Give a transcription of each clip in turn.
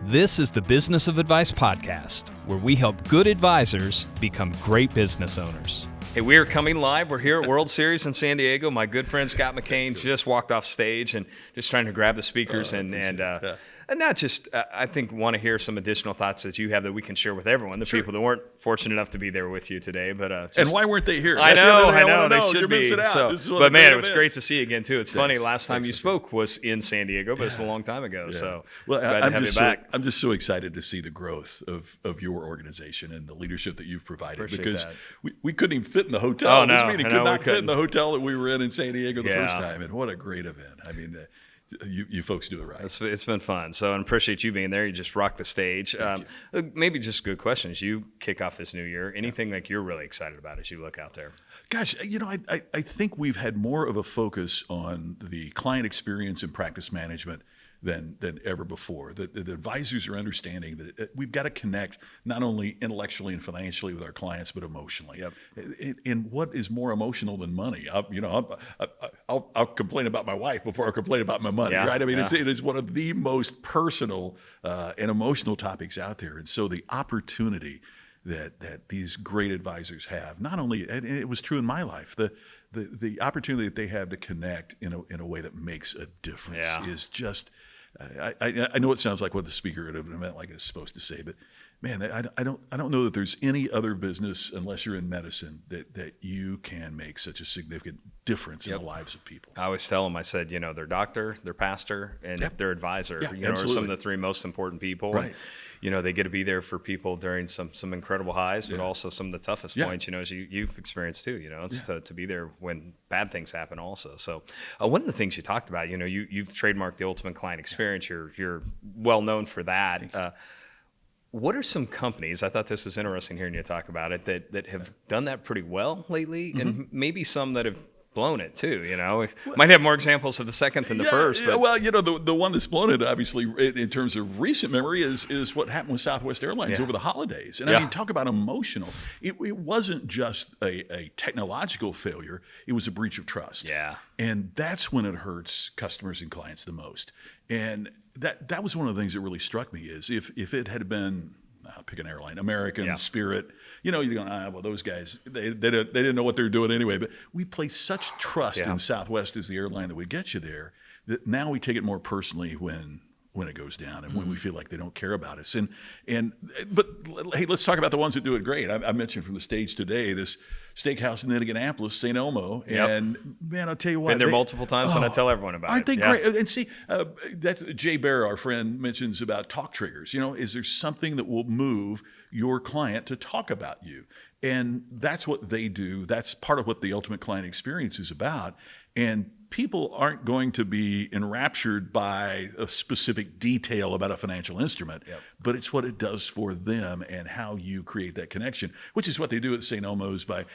This is the Business of Advice podcast, where we help good advisors become great business owners. Hey, we are coming live. We're here at World Series in San Diego. My good friend Scott McKain just walked off stage and just trying to grab the speakers and not just, I think, want to hear some additional thoughts that you have that we can share with everyone, the people that weren't fortunate enough to be there with you today. But and why weren't they here? I know. They should You're be. missing out. But man, it was great to see you again, too. It's funny, last time you spoke was in San Diego, but it's a long time ago. Yeah. So well, glad to have you back. I'm just so excited to see the growth of your organization and the leadership that you've provided. Appreciate because that. we couldn't even fit in the hotel. Oh, no. This meeting could not fit in the hotel that we were in San Diego the first time. And what a great event. I mean, you folks do it right. It's been fun. So I appreciate you being there. You just rocked the stage. Maybe just good questions. You kick off this new year. Anything like you're really excited about as you look out there? Gosh, I think we've had more of a focus on the client experience and practice management than ever before. The advisors are understanding that we've got to connect not only intellectually and financially with our clients, but emotionally. Yep. And what is more emotional than money? I'll complain about my wife before I complain about my money, right? I mean, it is one of the most personal and emotional topics out there. And so the opportunity that these great advisors have, not only, and it was true in my life, the opportunity that they have to connect in a way that makes a difference is just. I know it sounds like what the speaker at an event like this is supposed to say, but man, I don't know that there's any other business, unless you're in medicine, that you can make such a significant difference in the lives of people. I always tell them, I said, their doctor, their pastor, and their advisor, are some of the three most important people. Right. They get to be there for people during some incredible highs, but also some of the toughest points, as you've experienced too, it's to be there when bad things happen also. So one of the things you talked about, you've trademarked the ultimate client experience. You're well known for that. What are some companies, I thought this was interesting hearing you talk about it, that have done that pretty well lately, and maybe some that have blown it too, Might have more examples of the second than the first. But. Well, the one that's blown it, obviously, in terms of recent memory, is what happened with Southwest Airlines over the holidays. And I mean, talk about emotional. It wasn't just a technological failure; it was a breach of trust. Yeah, and that's when it hurts customers and clients the most. And that was one of the things that really struck me is if it had been. Pick an airline, American, Spirit. You're going, well, those guys, they didn't know what they were doing anyway. But we place such trust in Southwest as the airline that would get you there that now we take it more personally when it goes down and when we feel like they don't care about us. But hey, let's talk about the ones that do it great. I mentioned from the stage today this steakhouse in Indianapolis, St. Elmo, and man, I'll tell you what, been there multiple times, and I tell everyone about aren't it. Aren't they great? And see, that's Jay Bear, our friend, mentions about talk triggers. Is there something that will move your client to talk about you? And that's what they do. That's part of what the ultimate client experience is about. And people aren't going to be enraptured by a specific detail about a financial instrument, but it's what it does for them and how you create that connection, which is what they do at St. Elmo's by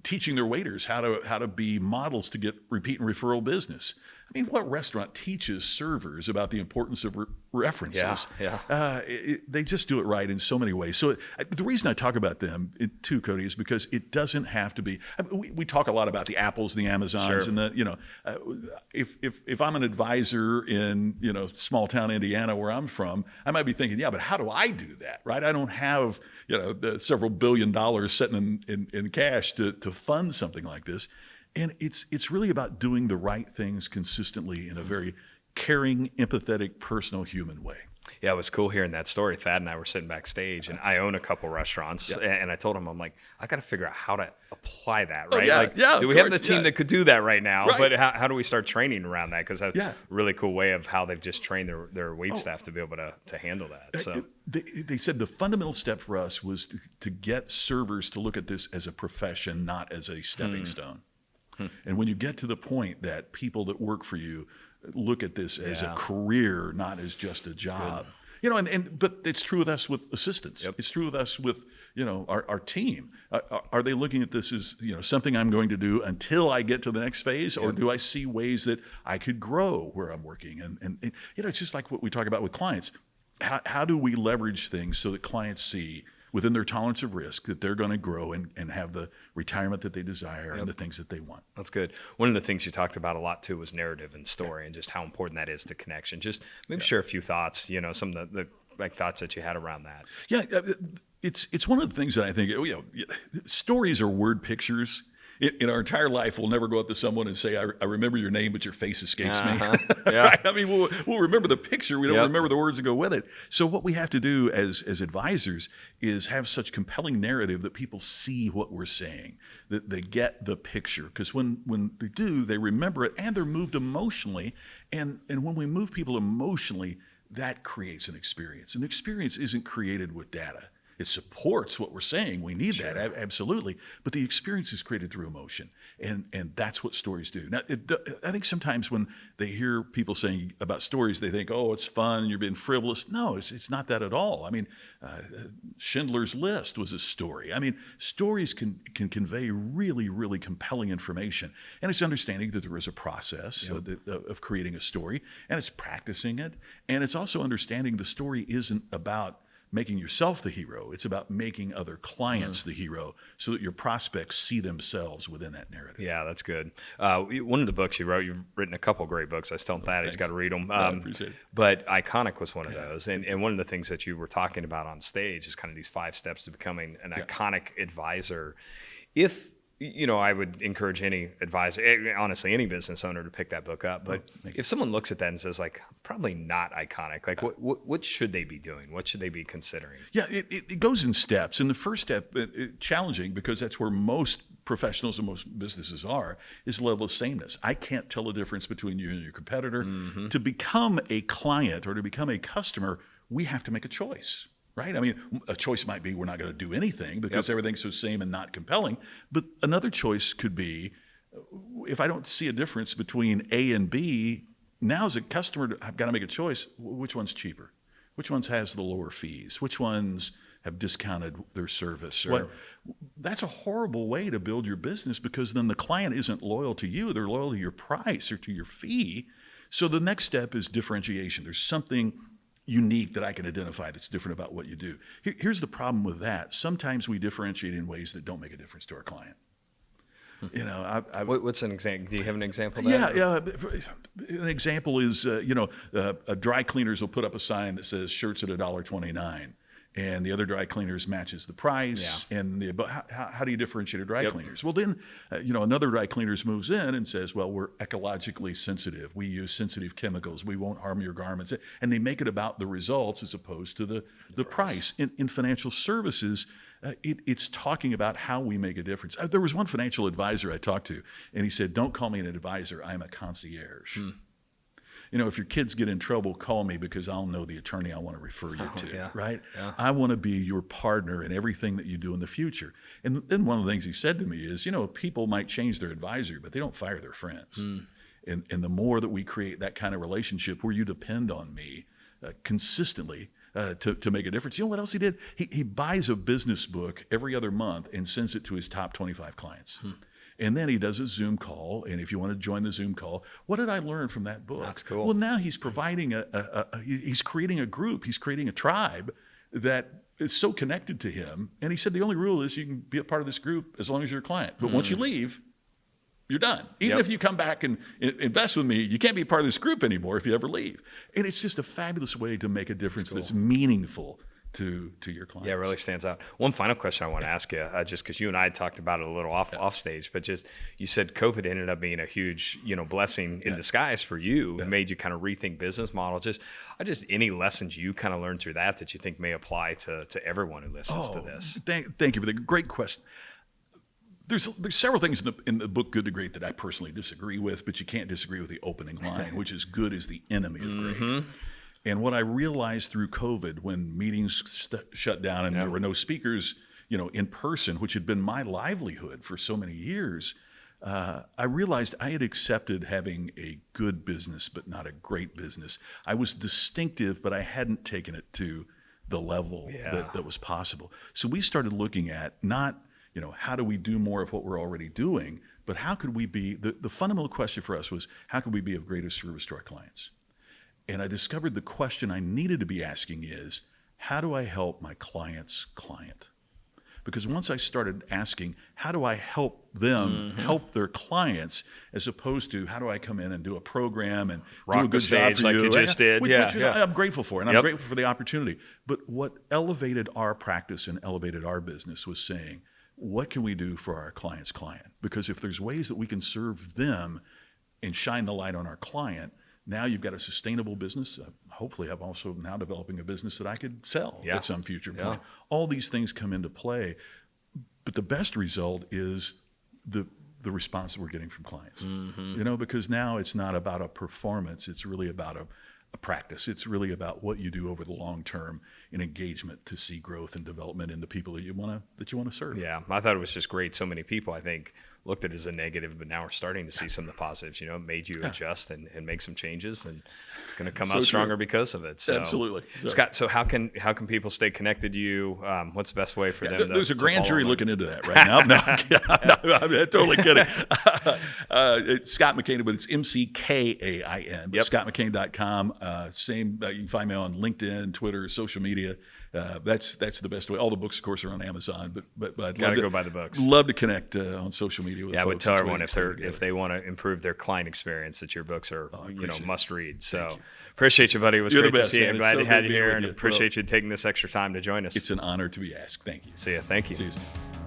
teaching their waiters how to be models to get repeat and referral business. I mean, what restaurant teaches servers about the importance of references? They just do it right in so many ways. So the reason I talk about them too, Cody, is because it doesn't have to be. I mean, we talk a lot about the Apples, the Amazons, and if I'm an advisor in small town Indiana where I'm from, I might be thinking, but how do I do that, right? I don't have the several $1 billion sitting in cash to fund something like this. And it's really about doing the right things consistently in a very caring, empathetic, personal, human way. Yeah, it was cool hearing that story. Thad and I were sitting backstage, and I own a couple restaurants, and I told him, I'm like, I got to figure out how to apply that, right? Do we have the team that could do that right now? Right. But how do we start training around that? Because that's a really cool way of how they've just trained their wait staff to be able to handle that. So they said the fundamental step for us was to get servers to look at this as a profession, not as a stepping stone. And when you get to the point that people that work for you look at this as a career, not as just a job, but it's true with us with assistants. It's true with us with our team. Are they looking at this as something I'm going to do until I get to the next phase, or do I see ways that I could grow where I'm working? And it's just like what we talk about with clients. How do we leverage things so that clients see within their tolerance of risk that they're going to grow and have the retirement that they desire and the things that they want. That's good. One of the things you talked about a lot too was narrative and story and just how important that is to connection. Just maybe share a few thoughts, some of the like thoughts that you had around that? Yeah, it's one of the things that I think, stories are word pictures. In our entire life, we'll never go up to someone and say, I remember your name, but your face escapes me. Yeah. Right? I mean, we'll remember the picture. We don't Yep. remember the words that go with it. So what we have to do as advisors is have such compelling narrative that people see what we're saying, that they get the picture. Because when they do, they remember it and they're moved emotionally. And when we move people emotionally, that creates an experience. An experience isn't created with data. It supports what we're saying. We need that, absolutely. But the experience is created through emotion, and that's what stories do. Now, I think sometimes when they hear people saying about stories, they think, oh, it's fun, you're being frivolous. No, it's not that at all. I mean, Schindler's List was a story. I mean, stories can convey really, really compelling information. And it's understanding that there is a process of creating a story, and it's practicing it. And it's also understanding the story isn't about making yourself the hero. It's about making other clients the hero so that your prospects see themselves within that narrative. Yeah, that's good. One of the books you wrote, you've written a couple of great books. I still tell Thad he's got to read them. I appreciate it. But Iconic was one of those. And one of the things that you were talking about on stage is kind of these 5 steps to becoming an iconic advisor. If I would encourage any advisor, honestly, any business owner to pick that book up. But if someone looks at that and says, like, probably not iconic, like what should they be doing? What should they be considering? Yeah, it goes in steps. And the first step, challenging, because that's where most professionals and most businesses are, is the level of sameness. I can't tell the difference between you and your competitor. To become a client or to become a customer, we have to make a choice. Right? I mean, a choice might be we're not going to do anything because everything's so same and not compelling. But another choice could be, if I don't see a difference between A and B, now as a customer, I've got to make a choice. Which one's cheaper? Which ones has the lower fees? Which ones have discounted their service? Sure. That's a horrible way to build your business, because then the client isn't loyal to you. They're loyal to your price or to your fee. So the next step is differentiation. There's something unique that I can identify that's different about what you do. Here's the problem with that. Sometimes we differentiate in ways that don't make a difference to our client. What's an example? Do you have an example of that? Yeah. An example is, dry cleaners will put up a sign that says shirts at $1.29. And the other dry cleaners matches the price. Yeah. But how do you differentiate a dry cleaners? Well, then, another dry cleaners moves in and says, well, we're ecologically sensitive. We use sensitive chemicals. We won't harm your garments. And they make it about the results as opposed to the price. In financial services, it's talking about how we make a difference. There was one financial advisor I talked to, and he said, don't call me an advisor. I'm a concierge. If your kids get in trouble, call me, because I'll know the attorney I want to refer you to, right? Yeah. I want to be your partner in everything that you do in the future. And then one of the things he said to me is, people might change their advisor, but they don't fire their friends. And the more that we create that kind of relationship where you depend on me consistently to make a difference. You know what else he did? He buys a business book every other month and sends it to his top 25 clients. And then he does a Zoom call. And if you want to join the Zoom call, what did I learn from that book? That's cool. Well, now he's providing he's creating a group. He's creating a tribe that is so connected to him. And he said the only rule is you can be a part of this group as long as you're a client. But once you leave, you're done. Even if you come back and invest with me, you can't be part of this group anymore if you ever leave. And it's just a fabulous way to make a difference that's meaningful to your clients. Yeah, it really stands out. One final question I want to ask you, just because you and I had talked about it a little off stage, but just you said COVID ended up being a huge blessing in disguise for you. It made you kind of rethink business models. Just any lessons you kind of learned through that you think may apply to everyone who listens to this. Thank you for the great question. There's several things in the book Good to Great that I personally disagree with, but you can't disagree with the opening line, which is good is the enemy of great. And what I realized through COVID, when meetings shut down and there were no speakers, in person, which had been my livelihood for so many years, I realized I had accepted having a good business, but not a great business. I was distinctive, but I hadn't taken it to the level that was possible. So we started looking at not, how do we do more of what we're already doing, but how could we be, the fundamental question for us was, how could we be of greatest service to our clients? And I discovered the question I needed to be asking is, how do I help my client's client? Because once I started asking, how do I help them help their clients, as opposed to how do I come in and do a program and Rock do a the good job stage for like you just did. Which Yeah. I'm grateful for, and I'm grateful for the opportunity. But what elevated our practice and elevated our business was saying, what can we do for our client's client? Because if there's ways that we can serve them and shine the light on our client, now you've got a sustainable business. Hopefully, I'm also now developing a business that I could sell at some future point. All these things come into play. But the best result is the response that we're getting from clients. Because now it's not about a performance. It's really about a practice. It's really about what you do over the long term in engagement to see growth and development in the people that you want to serve. Yeah, I thought it was just great. So many people, I think, looked at it as a negative, but now we're starting to see some of the positives. It made you adjust and make some changes, and going to come out stronger because of it. So, absolutely, Scott. So how can people stay connected to you? What's the best way for them? There's a grand jury looking into that right now. No, I'm totally kidding. It's Scott McKain, but it's McKain. ScottMcKain.com. Same. You can find me on LinkedIn, Twitter, social media. That's the best way. All the books, of course, are on Amazon. But I'd gotta go buy the books. Love to connect on social media with folks. I would tell everyone if they want to improve their client experience, that your books are must read. So appreciate you, buddy. It was great to see you. I'm glad you had you here, and appreciate you taking this extra time to join us. It's an honor to be asked. Thank you. See you. Thank you. See you soon.